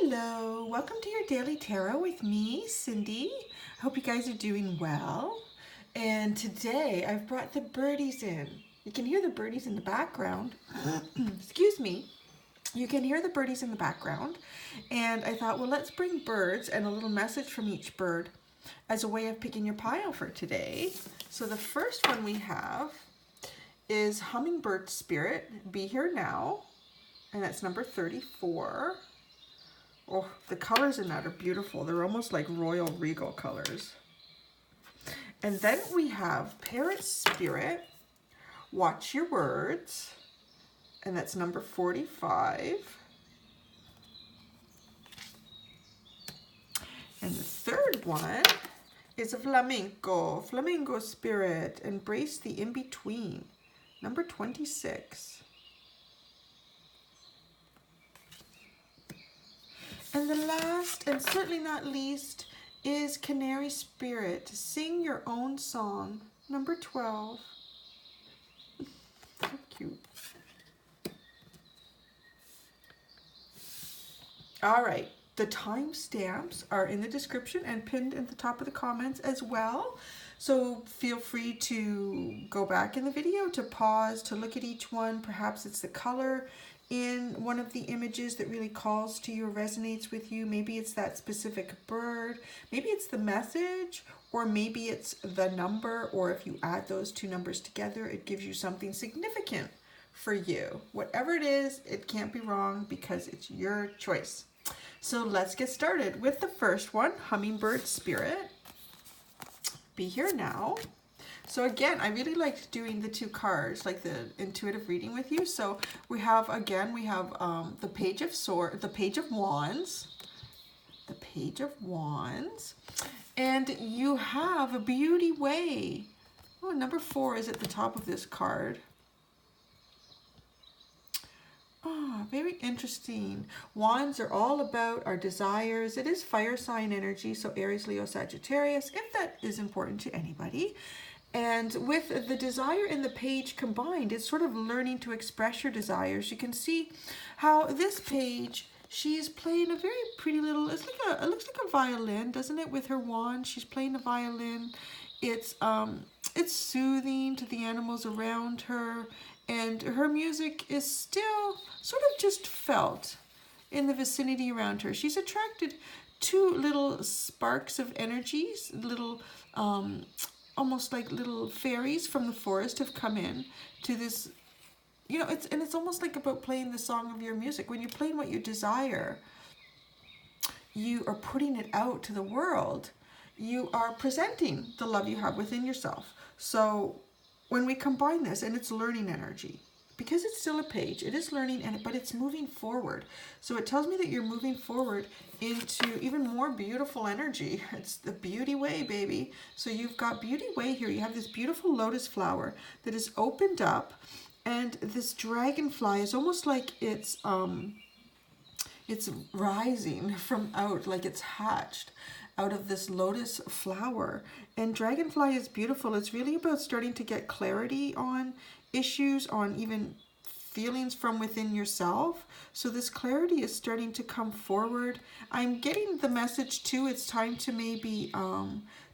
Hello, welcome to your Daily Tarot with me, Cindy. I hope you guys are doing well. And today I've brought the birdies in. You can hear the birdies in the background. Excuse me. You can hear the birdies in the background. And I thought, well, let's bring birds and a little message from each bird as a way of picking your pile for today. So the first one we have is Hummingbird Spirit, Be Here Now. And that's number 34. Oh, the colors in that are beautiful. They're almost like royal regal colors. And then we have Parrot Spirit, Watch Your Words. And that's number 45. And the third one is a Flamingo, Flamingo Spirit, Embrace the In-Between, number 26. And the last, and certainly not least, is Canary Spirit, Sing Your Own Song, number 12. So cute. All right, the timestamps are in the description and pinned at the top of the comments as well. So feel free to go back in the video, to pause, to look at each one. Perhaps it's the color in one of the images that really calls to you or resonates with you. Maybe it's that specific bird, maybe it's the message, or maybe it's the number, or if you add those two numbers together, it gives you something significant for you. Whatever it is, it can't be wrong because it's your choice. So let's get started with the first one, Hummingbird Spirit, Be Here Now. So again, I really liked doing the two cards, like the intuitive reading with you. So we have, again, we have the Page of Wands, the Page of Wands, and you have a Beauty Way. Oh, number 4 is at the top of this card. Ah, very interesting. Wands are all about our desires. It is fire sign energy, so Aries, Leo, Sagittarius, if that is important to anybody. And with the desire and the page combined, it's sort of learning to express your desires. You can see how this page, she's playing a very pretty little, it looks like a violin, doesn't it? With her wand, she's playing a violin. It's soothing to the animals around her, and her music is still sort of just felt in the vicinity around her. She's attracted to little sparks of energies, little almost like little fairies from the forest have come in to this, you know, it's almost like about playing the song of your music. When you're playing what you desire, you are putting it out to the world. You are presenting the love you have within yourself. So when we combine this, and it's learning energy, because it's still a page, it is learning, but it's moving forward. So it tells me that you're moving forward into even more beautiful energy. It's the Beauty Way, baby. So you've got Beauty Way here. You have this beautiful lotus flower that is opened up, and this dragonfly is almost like it's rising from out, like it's hatched out of this lotus flower. And dragonfly is beautiful. It's really about starting to get clarity on issues, on even feelings from within yourself. So this clarity is starting to come forward. I'm getting the message too, it's time to maybe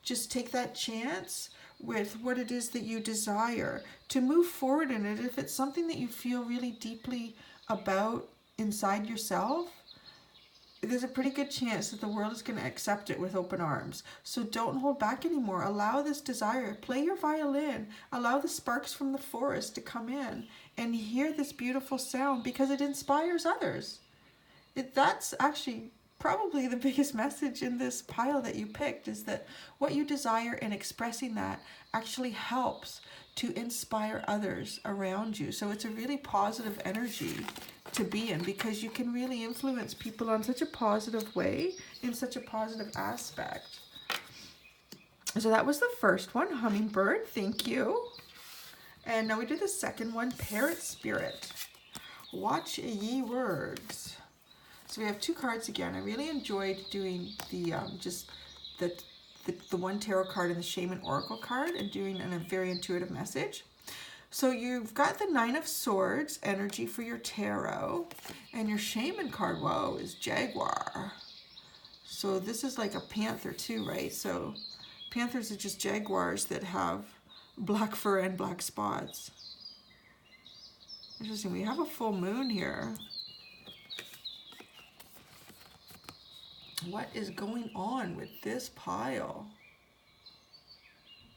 just take that chance with what it is that you desire, to move forward in it. If it's something that you feel really deeply about inside yourself, there's a pretty good chance that the world is going to accept it with open arms. So don't hold back anymore. Allow this desire. Play your violin. Allow the sparks from the forest to come in and hear this beautiful sound, because it inspires others. That's actually probably the biggest message in this pile that you picked, is that what you desire and expressing that actually helps to inspire others around you. So it's a really positive energy to be in, because you can really influence people on such a positive way, in such a positive aspect. So that was the first one, Hummingbird, thank you. And now we do the second one, Parrot Spirit, Watch Ye Words. So we have two cards again. I really enjoyed doing the the one tarot card and the Shaman Oracle card, and doing a very intuitive message. So you've got the Nine of Swords energy for your tarot, and your Shaman card, whoa, is Jaguar. So this is like a panther too, right? So panthers are just jaguars that have black fur and black spots. Interesting, we have a full moon here. What is going on with this pile?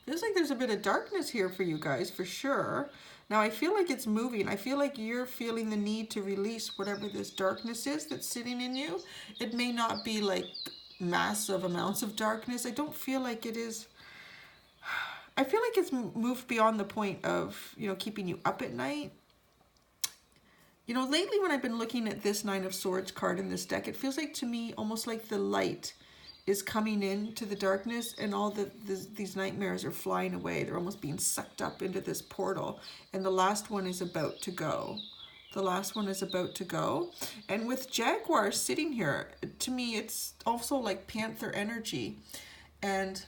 Feels like there's a bit of darkness here for you guys, for sure. Now, I feel like it's moving. I feel like you're feeling the need to release whatever this darkness is that's sitting in you. It may not be like massive amounts of darkness. I don't feel like it is. I feel like it's moved beyond the point of, you know, keeping you up at night. You know, lately when I've been looking at this Nine of Swords card in this deck, it feels like to me almost like the light is coming into the darkness, and all these nightmares are flying away. They're almost being sucked up into this portal, and the last one is about to go. The last one is about to go. And with Jaguar sitting here, to me it's also like panther energy, and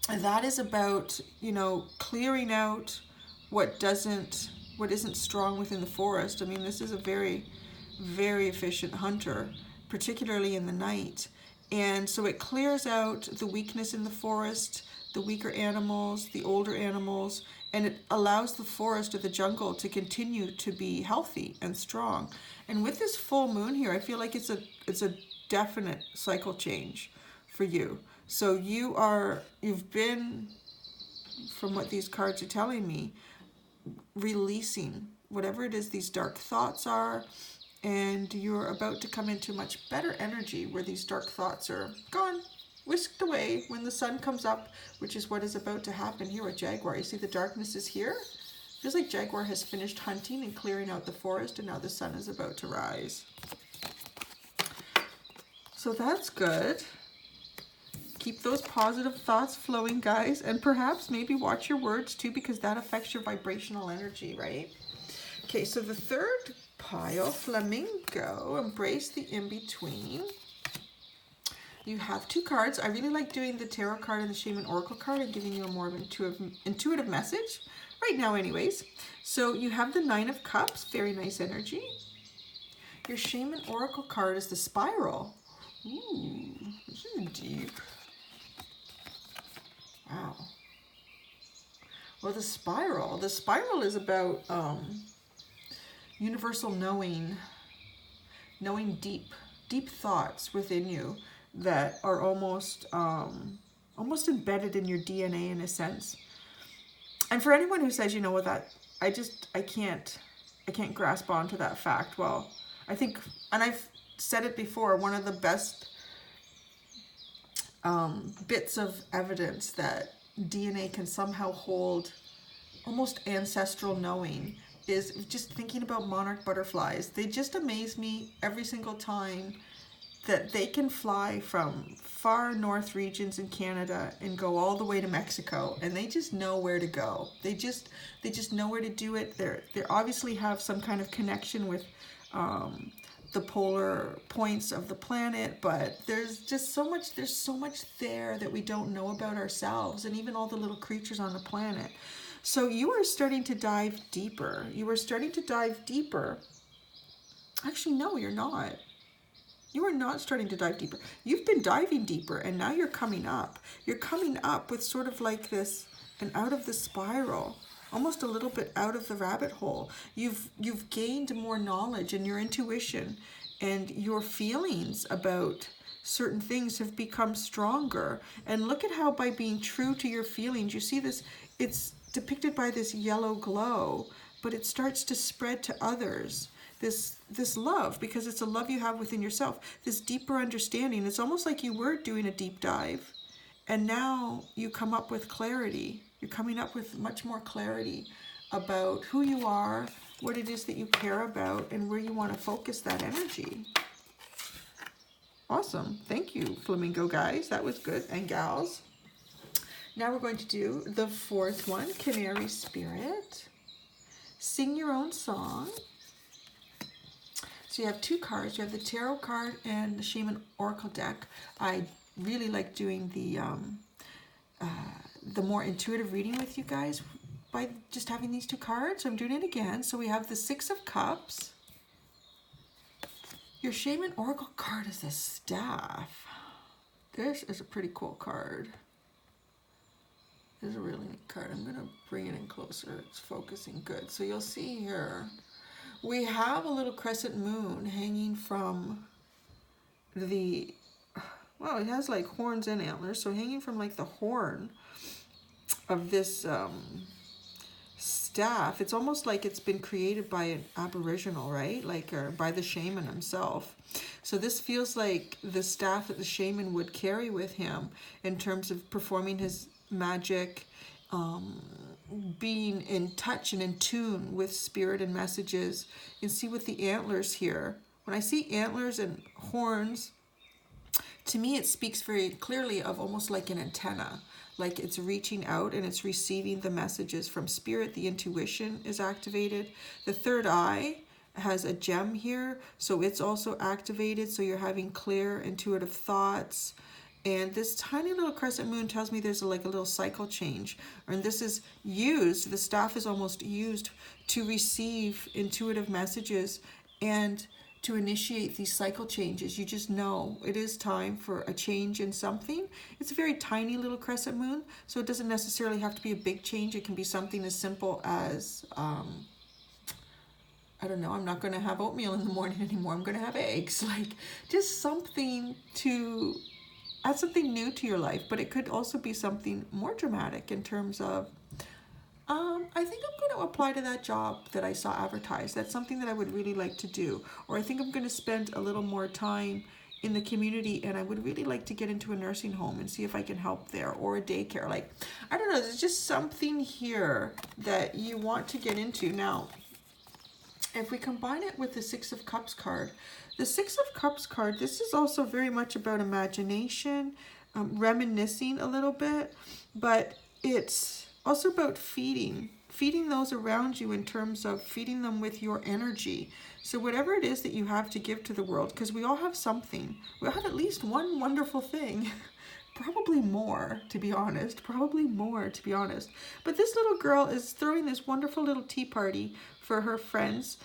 that is about, you know, clearing out what isn't strong within the forest. I mean, this is a very, very efficient hunter, particularly in the night. And so it clears out the weakness in the forest, the weaker animals, the older animals, and it allows the forest or the jungle to continue to be healthy and strong. And with this full moon here, I feel like it's a definite cycle change for you. So you've been, from what these cards are telling me, releasing whatever it is these dark thoughts are, and you're about to come into much better energy where these dark thoughts are gone, whisked away when the sun comes up, which is what is about to happen here with Jaguar. You see the darkness is here? Feels like Jaguar has finished hunting and clearing out the forest, and now the sun is about to rise. So that's good. Keep those positive thoughts flowing, guys, and perhaps maybe watch your words too, because that affects your vibrational energy, right? Okay, so the third pile, Flamingo, embrace the in-between. You have two cards. I really like doing the tarot card and the Shaman Oracle card and giving you a more of an intuitive message right now anyways. So you have the Nine of Cups, very nice energy. Your Shaman Oracle card is the Spiral. Ooh, this is deep. Wow. Well, the spiral is about universal knowing deep thoughts within you that are almost embedded in your DNA in a sense. And for anyone who says, you know what, that I can't grasp onto that fact. Well, I think, and I've said it before, one of the best bits of evidence that DNA can somehow hold almost ancestral knowing is just thinking about monarch butterflies. They just amaze me every single time that they can fly from far north regions in Canada and go all the way to Mexico, and they just know where to go. They just know where to do it. They obviously have some kind of connection with the polar points of the planet, but there's so much there that we don't know about ourselves, and even all the little creatures on the planet. So you are starting to dive deeper. You are starting to dive deeper. Actually, no, you're not. You are not starting to dive deeper. You've been diving deeper, and now you're coming up. You're coming up with sort of like this, and out of the spiral, almost a little bit out of the rabbit hole. You've gained more knowledge, and your intuition and your feelings about certain things have become stronger. And look at how, by being true to your feelings, you see this, it's depicted by this yellow glow, but it starts to spread to others. This love, because it's a love you have within yourself, this deeper understanding. It's almost like you were doing a deep dive, and now you come up with clarity. You're coming up with much more clarity about who you are, what it is that you care about, and where you want to focus that energy. Awesome. Thank you, Flamingo guys. That was good. And gals. Now we're going to do the fourth one, Canary Spirit. Sing your own song. So you have two cards. You have the Tarot card and the Shaman Oracle deck. I really like doing the more intuitive reading with you guys. by just having these 2 cards. So I'm doing it again. So we have the 6 of Cups. Your Shaman Oracle card is the Staff. This is a pretty cool card. This is a really neat card. I'm going to bring it in closer. It's focusing good. So you'll see here, we have a little crescent moon hanging from the, well, it has like horns and antlers. So hanging from like the horn of this staff. It's almost like it's been created by an aboriginal, right? Like, or by the shaman himself. So this feels like the staff that the shaman would carry with him in terms of performing his magic, being in touch and in tune with spirit and messages. You can see with the antlers here. When I see antlers and horns, to me it speaks very clearly of almost like an antenna. Like it's reaching out and it's receiving the messages from spirit. The intuition is activated. The third eye has a gem here, so it's also activated. So you're having clear, intuitive thoughts. And this tiny little crescent moon tells me there's like a little cycle change. And this is used, the staff is almost used to receive intuitive messages and to initiate these cycle changes. You just know it is time for a change in something. It's a very tiny little crescent moon, so it doesn't necessarily have to be a big change. It can be something as simple as, I don't know, I'm not going to have oatmeal in the morning anymore. I'm going to have eggs. Like just something to add something new to your life. But it could also be something more dramatic in terms of, I think I'm going to apply to that job that I saw advertised. That's something that I would really like to do. Or I think I'm going to spend a little more time in the community and I would really like to get into a nursing home and see if I can help there, or a daycare. Like, I don't know, there's just something here that you want to get into. Now, if we combine it with the 6 of Cups card, the 6 of Cups card, this is also very much about imagination, reminiscing a little bit, but it's also about feeding those around you in terms of feeding them with your energy. So whatever it is that you have to give to the world, because we all have something. We all have at least one wonderful thing. Probably more, to be honest. But this little girl is throwing this wonderful little tea party for her friends.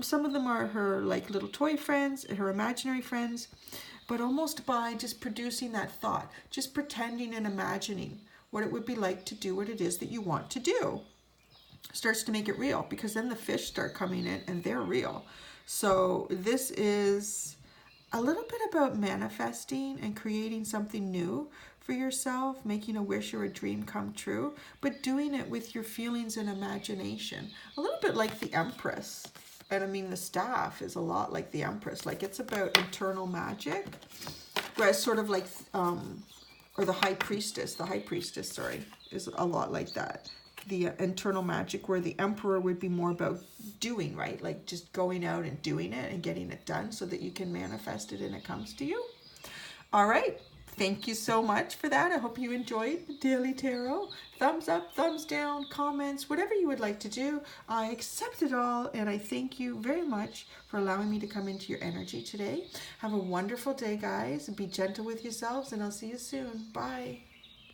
Some of them are her like little toy friends, her imaginary friends, but almost by just producing that thought, just pretending and imagining what it would be like to do what it is that you want to do. Starts to make it real, because then the fish start coming in and they're real. So this is a little bit about manifesting and creating something new for yourself, making a wish or a dream come true, but doing it with your feelings and imagination. A little bit like the Empress. And I mean, the staff is a lot like the Empress. Like it's about internal magic, whereas sort of like, or the High Priestess, sorry, is a lot like that. The internal magic, where the Emperor would be more about doing, right? Like just going out and doing it and getting it done so that you can manifest it and it comes to you. All right. Thank you so much for that. I hope you enjoyed the Daily Tarot. Thumbs up, thumbs down, comments, whatever you would like to do. I accept it all, and I thank you very much for allowing me to come into your energy today. Have a wonderful day, guys. Be gentle with yourselves, and I'll see you soon. Bye.